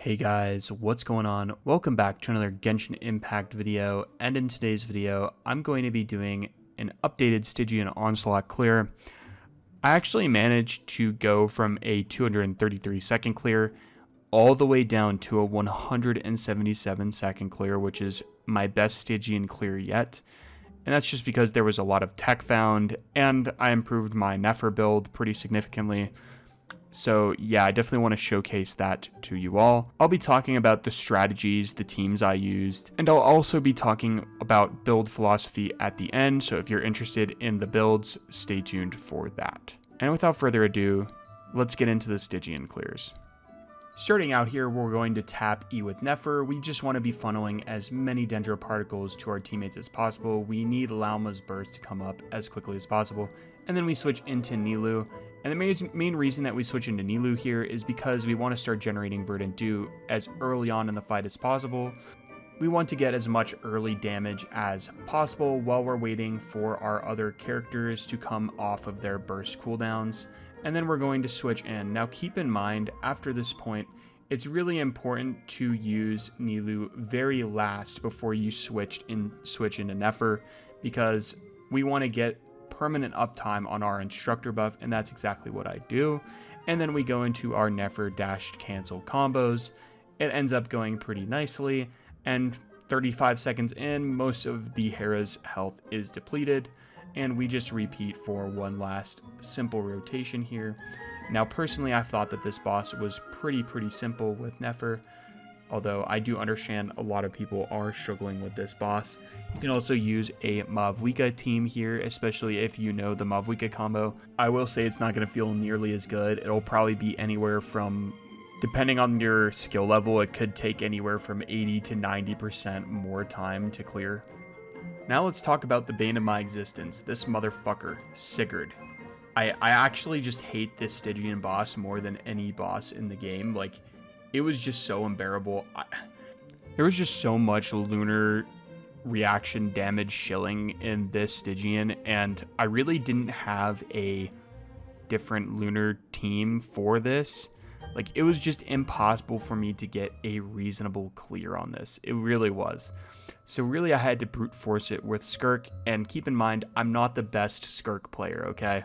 Hey guys, what's going on? Welcome back to another Genshin Impact video, and in today's video, I'm going to be doing an updated Stygian Onslaught clear. I actually managed to go from a 233 second clear all the way down to a 177 second clear, which is my best Stygian clear yet. And that's just because there was a lot of tech found, and I improved my Nefer build pretty significantly. So yeah, I definitely want to showcase that to you all. I'll be talking about the strategies, the teams I used, and I'll also be talking about build philosophy at the end. So if you're interested in the builds, stay tuned for that. And without further ado, let's get into the Stygian clears. Starting out here, we're going to tap E with Nefer. We just want to be funneling as many Dendro particles to our teammates as possible. We need Laoma's burst to come up as quickly as possible. And then we switch into Nilou. And the main reason that we switch into Nilou here is because we want to start generating Verdant Dew as early on in the fight as possible. We want to get as much early damage as possible while we're waiting for our other characters to come off of their burst cooldowns. And then we're going to switch in. Now keep in mind, after this point, it's really important to use Nilou very last before you switch into Nefer, because we want to get permanent uptime on our instructor buff, and that's exactly what I do. And then we go into our Nefer dash cancel combos. It ends up going pretty nicely, and 35 seconds in, most of the Herra's health is depleted, and we just repeat for one last simple rotation here. Now personally, I thought that this boss was pretty simple with Nefer, although I do understand a lot of people are struggling with this boss. You can also use a Mavwika team here, especially if you know the Mavwika combo. I will say it's not going to feel nearly as good. It'll probably be anywhere from, depending on your skill level, it could take anywhere from 80 to 90% more time to clear. Now let's talk about the bane of my existence, this motherfucker, Sigurd. I actually just hate this Stygian boss more than any boss in the game. Like, it was just so unbearable. There was just so much lunar reaction damage shilling in this Stygian, and I really didn't have a different lunar team for this. Like, it was just impossible for me to get a reasonable clear on this. It really was. So really, I had to brute force it with Skirk, and keep in mind, I'm not the best Skirk player, okay?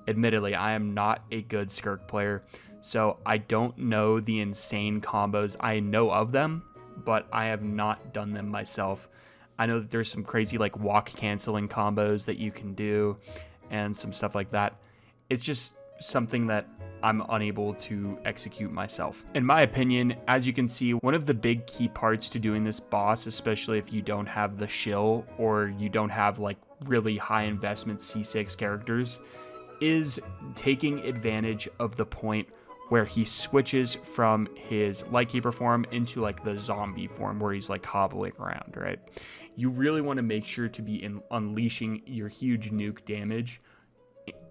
Admittedly, I am not a good Skirk player, so I don't know the insane combos. I know of them, but I have not done them myself. I know that there's some crazy like walk canceling combos that you can do and some stuff like that. It's just something that I'm unable to execute myself. In my opinion, as you can see, one of the big key parts to doing this boss, especially if you don't have the shill or you don't have like really high investment C6 characters, is taking advantage of the point where he switches from his Lightkeeper form into like the zombie form where he's like hobbling around, right? You really want to make sure to be unleashing your huge nuke damage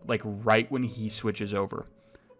like right when he switches over.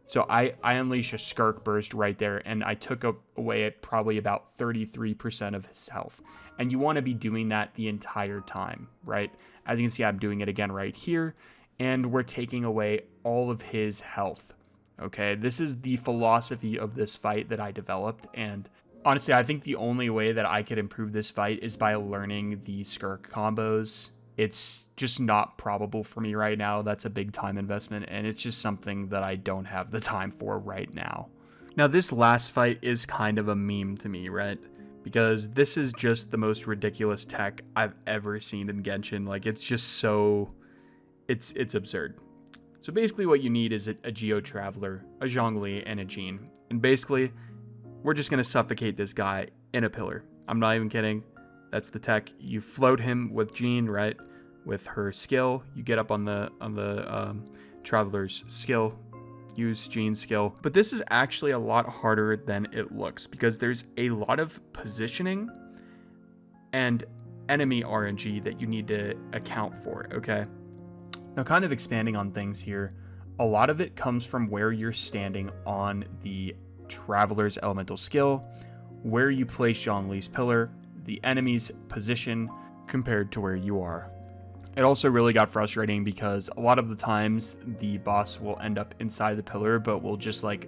So I unleash a Skirk burst right there, and I took away at probably about 33% of his health. And you want to be doing that the entire time, right? As you can see, I'm doing it again right here, and we're taking away all of his health. Okay, this is the philosophy of this fight that I developed, and honestly, I think the only way that I could improve this fight is by learning the Skirk combos. It's just not probable for me right now. That's a big time investment, and it's just something that I don't have the time for right now. Now, this last fight is kind of a meme to me, right? Because this is just the most ridiculous tech I've ever seen in Genshin. Like, it's just so... It's absurd. So basically what you need is a Geo Traveler, a Zhongli, and a Jean. And basically, we're just going to suffocate this guy in a pillar. I'm not even kidding. That's the tech. You float him with Jean, right? With her skill. You get up on the Traveler's skill. Use Jean's skill. But this is actually a lot harder than it looks, because there's a lot of positioning and enemy RNG that you need to account for, okay? Now, kind of expanding on things here, a lot of it comes from where you're standing on the Traveler's elemental skill, where you place Zhongli's pillar, the enemy's position compared to where you are. It also really got frustrating because a lot of the times the boss will end up inside the pillar, but will just like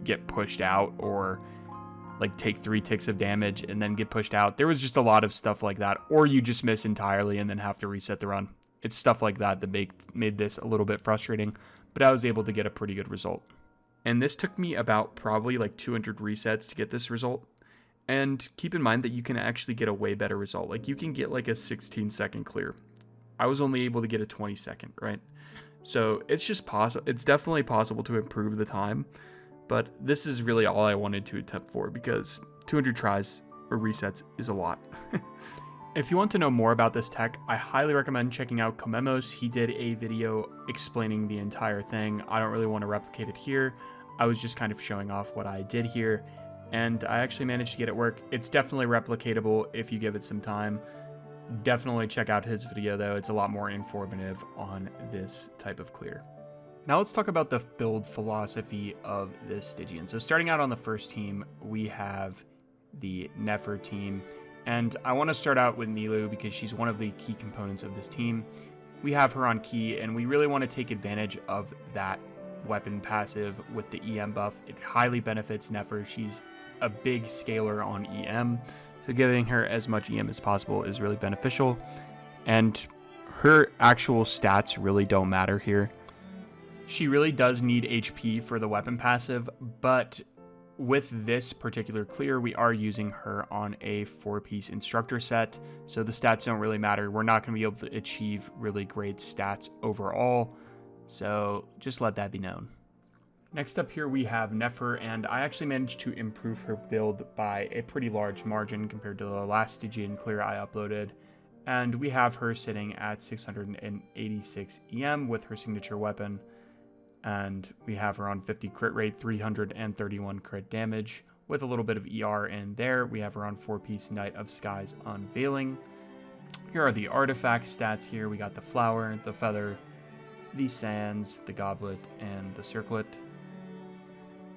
get pushed out or like take 3 ticks of damage and then get pushed out. There was just a lot of stuff like that, or you just miss entirely and then have to reset the run. It's stuff like that that made this a little bit frustrating, but I was able to get a pretty good result. And this took me about probably like 200 resets to get this result. And keep in mind that you can actually get a way better result. Like you can get like a 16-second clear. I was only able to get a 20-second, right? So it's just possible. It's definitely possible to improve the time, but this is really all I wanted to attempt for because 200 tries or resets is a lot. If you want to know more about this tech, I highly recommend checking out Komemos. He did a video explaining the entire thing. I don't really want to replicate it here. I was just kind of showing off what I did here, and I actually managed to get it work. It's definitely replicatable if you give it some time. Definitely check out his video though. It's a lot more informative on this type of clear. Now let's talk about the build philosophy of this Stygian. So starting out on the first team, we have the Nefer team. And I want to start out with Nilou because she's one of the key components of this team. We have her on key, and we really want to take advantage of that weapon passive with the EM buff. It highly benefits Nefer. She's a big scaler on EM, so giving her as much EM as possible is really beneficial. And her actual stats really don't matter here. She really does need HP for the weapon passive, but with this particular clear, we are using her on a 4-piece instructor set, so the stats don't really matter. We're not going to be able to achieve really great stats overall, so just let that be known. Next up here we have Nefer, and I actually managed to improve her build by a pretty large margin compared to the last Stygian clear I uploaded, and we have her sitting at 686 EM with her signature weapon. And we have her on 50 crit rate, 331 crit damage, with a little bit of ER in there. We have her on 4-piece Night of Skies Unveiling. Here are the artifact stats here. We got the flower, the feather, the sands, the goblet, and the circlet.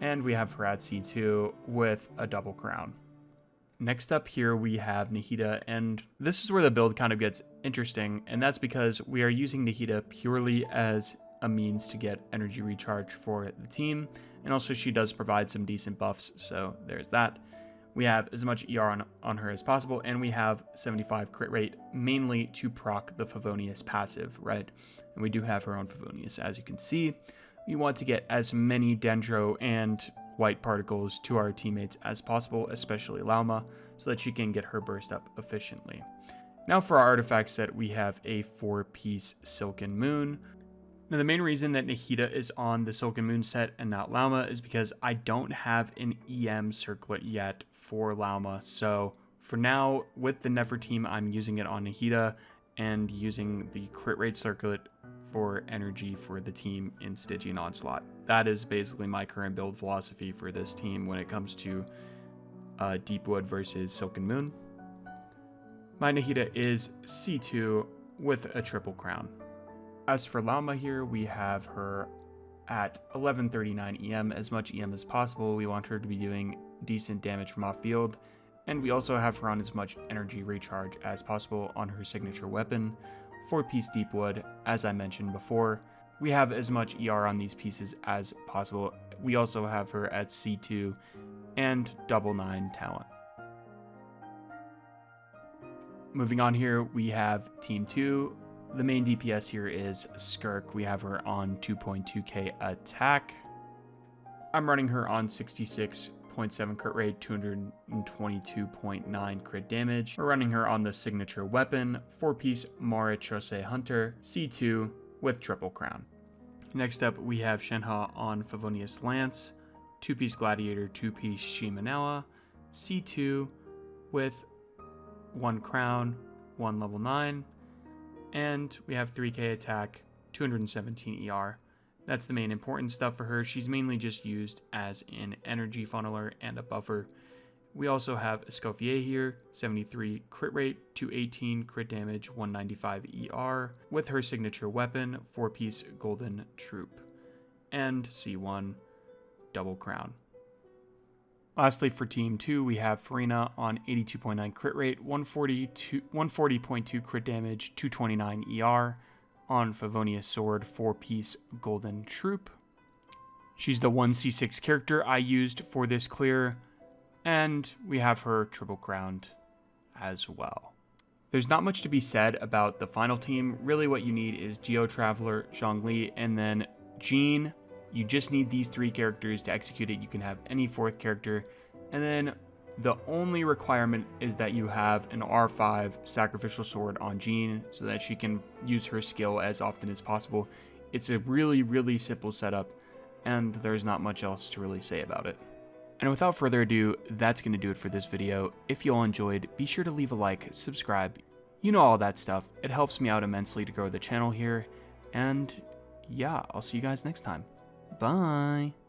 And we have her at C2 with a double crown. Next up here we have Nahida, and this is where the build kind of gets interesting, and that's because we are using Nahida purely as a means to get energy recharge for the team, and also she does provide some decent buffs, so there's that. We have as much ER on her as possible, and we have 75 crit rate, mainly to proc the Favonius passive, right? And we do have her on Favonius, as you can see. We want to get as many Dendro and white particles to our teammates as possible, especially Lauma, so that she can get her burst up efficiently. Now for our artifact set, we have a 4-piece Silken Moon. Now, the main reason that Nahida is on the Silken Moon set and not Lauma is because I don't have an EM circlet yet for Lauma. So for now, with the Nefer team, I'm using it on Nahida and using the crit rate circlet for energy for the team in Stygian Onslaught. That is basically my current build philosophy for this team when it comes to Deepwood versus Silken Moon. My Nahida is C2 with a triple crown. As for Lauma here, we have her at 1139 EM, as much EM as possible. We want her to be doing decent damage from off field, and we also have her on as much energy recharge as possible on her signature weapon, 4-piece Deepwood, as I mentioned before. We have as much ER on these pieces as possible. We also have her at C2 and double 9 talent. Moving on here, we have Team 2. The main DPS here is Skirk. We have her on 2.2k attack. I'm running her on 66.7 crit rate, 222.9 crit damage. We're running her on the signature weapon, 4-piece Marichose Hunter, C2 with triple crown. Next up, we have Shenhe on Favonius Lance, 2-piece Gladiator, 2-piece Shimenawa, C2 with 1 crown, 1 level 9. And we have 3k attack, 217 ER. That's the main important stuff for her. She's mainly just used as an energy funneler and a buffer. We also have Escoffier here, 73 crit rate, 218 crit damage, 195 ER, with her signature weapon, 4-piece Golden Troop, and C1 double crown. Lastly, for Team 2, we have Farina on 82.9 crit rate, 140.2 crit damage, 229 ER, on Favonius Sword, 4-piece Golden Troop. She's the 1c6 character I used for this clear, and we have her triple crowned as well. There's not much to be said about the final team. Really what you need is Geo Traveler, Zhongli, and then Jean. You just need these 3 characters to execute it. You can have any 4th character. And then the only requirement is that you have an R5 Sacrificial Sword on Jean so that she can use her skill as often as possible. It's a really, really simple setup, and there's not much else to really say about it. And without further ado, that's going to do it for this video. If you all enjoyed, be sure to leave a like, subscribe, you know, all that stuff. It helps me out immensely to grow the channel here. And yeah, I'll see you guys next time. Bye!